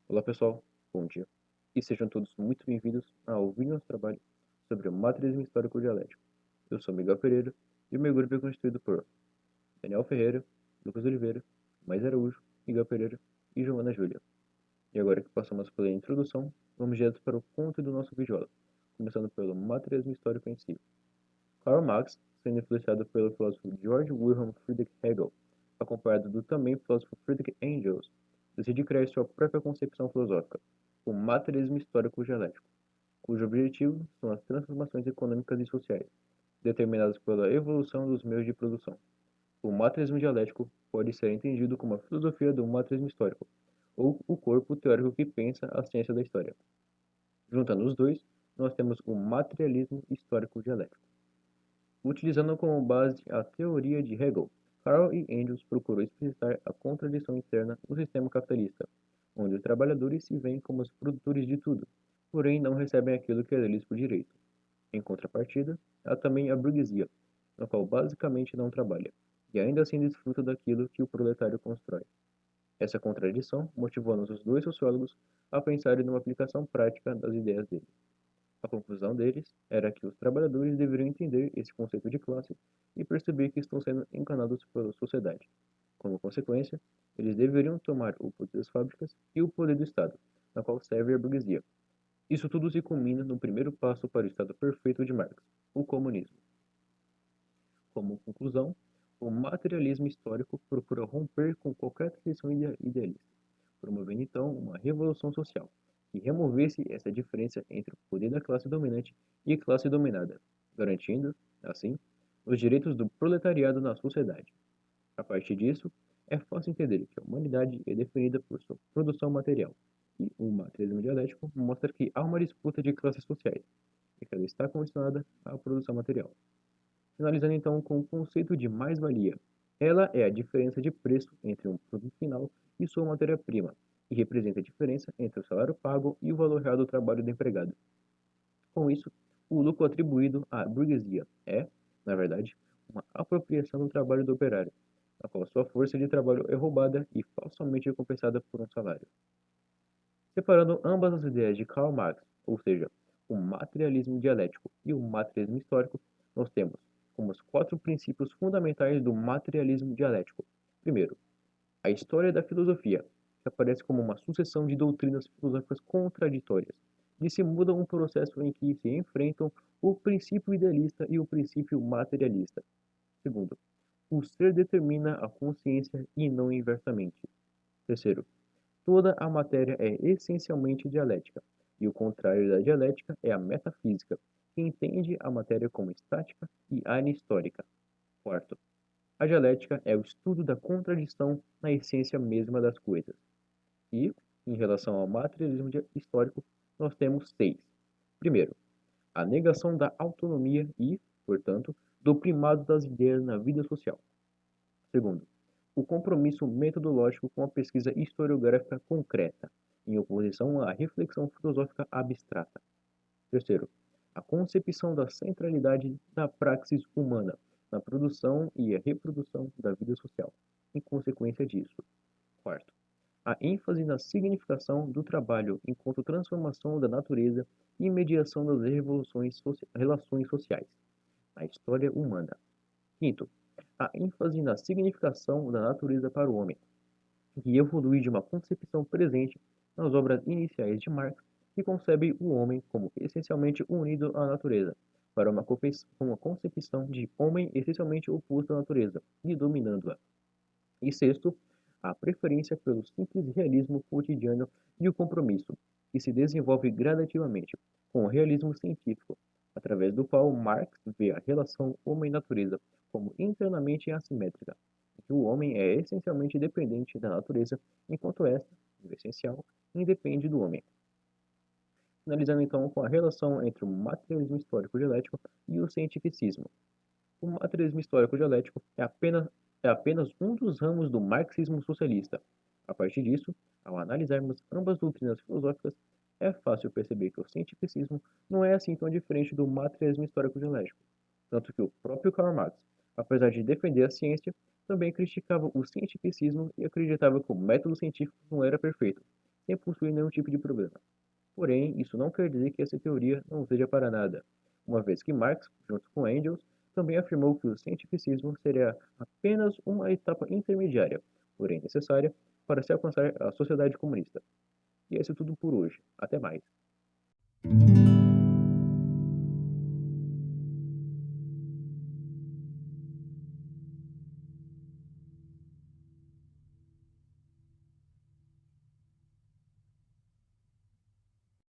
Olá pessoal, bom dia. E sejam todos muito bem-vindos a ouvir nosso trabalho sobre o materialismo histórico dialético. Eu sou Miguel Pereira e o meu grupo é constituído por Daniel Ferreira, Lucas Oliveira, Mais Araújo, Miguel Pereira e Joana Júlia. E agora que passamos pela introdução, vamos direto para o conto do nosso vídeo, começando pelo materialismo histórico em si. Karl Marx, sendo influenciado pelo filósofo Georg Wilhelm Friedrich Hegel, acompanhado do também filósofo Friedrich Engels, decide criar sua própria concepção filosófica, o materialismo histórico dialético, cujo objetivo são as transformações econômicas e sociais, determinadas pela evolução dos meios de produção. O materialismo dialético pode ser entendido como a filosofia do materialismo histórico, ou o corpo teórico que pensa a ciência da história. Juntando os dois, nós temos o materialismo histórico dialético. Utilizando como base a teoria de Hegel, Karl e Engels procurou explicitar a contradição interna no sistema capitalista, onde os trabalhadores se veem como os produtores de tudo, porém não recebem aquilo que é deles por direito. Em contrapartida, há também a burguesia, na qual basicamente não trabalha, e ainda assim desfruta daquilo que o proletário constrói. Essa contradição motivou os dois sociólogos a pensarem numa aplicação prática das ideias deles. A conclusão deles era que os trabalhadores deveriam entender esse conceito de classe e perceber que estão sendo enganados pela sociedade. Como consequência, eles deveriam tomar o poder das fábricas e o poder do Estado, na qual serve a burguesia. Isso tudo se culmina no primeiro passo para o Estado perfeito de Marx, o comunismo. Como conclusão, o materialismo histórico procura romper com qualquer tradição idealista, promovendo então uma revolução social, que removesse essa diferença entre o poder da classe dominante e classe dominada, garantindo, assim, os direitos do proletariado na sociedade. A partir disso, é fácil entender que a humanidade é definida por sua produção material, e o materialismo dialético mostra que há uma disputa de classes sociais, e que ela está condicionada à produção material. Finalizando então com o conceito de mais-valia. Ela é a diferença de preço entre um produto final e sua matéria-prima, e representa a diferença entre o salário pago e o valor real do trabalho do empregado. Com isso, o lucro atribuído à burguesia é, na verdade, uma apropriação do trabalho do operário, na qual sua força de trabalho é roubada e falsamente recompensada por um salário. Separando ambas as ideias de Karl Marx, ou seja, o materialismo dialético e o materialismo histórico, nós temos como os quatro princípios fundamentais do materialismo dialético. Primeiro, a história da filosofia, que aparece como uma sucessão de doutrinas filosóficas contraditórias, dissimula um processo em que se enfrentam o princípio idealista e o princípio materialista. Segundo, o ser determina a consciência e não inversamente. Terceiro, toda a matéria é essencialmente dialética, e o contrário da dialética é a metafísica, que entende a matéria como estática e anistórica. Quarto, a dialética é o estudo da contradição na essência mesma das coisas. E, em relação ao materialismo histórico, nós temos seis. Primeiro, a negação da autonomia e, portanto, do primado das ideias na vida social. Segundo, o compromisso metodológico com a pesquisa historiográfica concreta, em oposição à reflexão filosófica abstrata. Terceiro, a concepção da centralidade da praxis humana na produção e a reprodução da vida social, em consequência disso. Quarto, a ênfase na significação do trabalho enquanto transformação da natureza e mediação das relações sociais, na história humana. Quinto, a ênfase na significação da natureza para o homem, que evolui de uma concepção presente nas obras iniciais de Marx, que concebe o homem como essencialmente unido à natureza, para uma concepção de homem essencialmente oposto à natureza e dominando-a. E sexto, a preferência pelo simples realismo cotidiano e o compromisso, que se desenvolve gradativamente com o realismo científico, através do qual Marx vê a relação homem-natureza como internamente assimétrica, em que o homem é essencialmente dependente da natureza, enquanto esta, no essencial, independe do homem. Finalizando então com a relação entre o materialismo histórico dialético e o cientificismo. O materialismo histórico dialético é apenas um dos ramos do marxismo socialista. A partir disso, ao analisarmos ambas doutrinas filosóficas, é fácil perceber que o cientificismo não é assim tão diferente do materialismo histórico dialético, tanto que o próprio Karl Marx, apesar de defender a ciência, também criticava o cientificismo e acreditava que o método científico não era perfeito, sem possuir nenhum tipo de problema. Porém, isso não quer dizer que essa teoria não seja para nada, uma vez que Marx, junto com Engels, também afirmou que o cientificismo seria apenas uma etapa intermediária, porém necessária, para se alcançar a sociedade comunista. E esse é tudo por hoje. Até mais.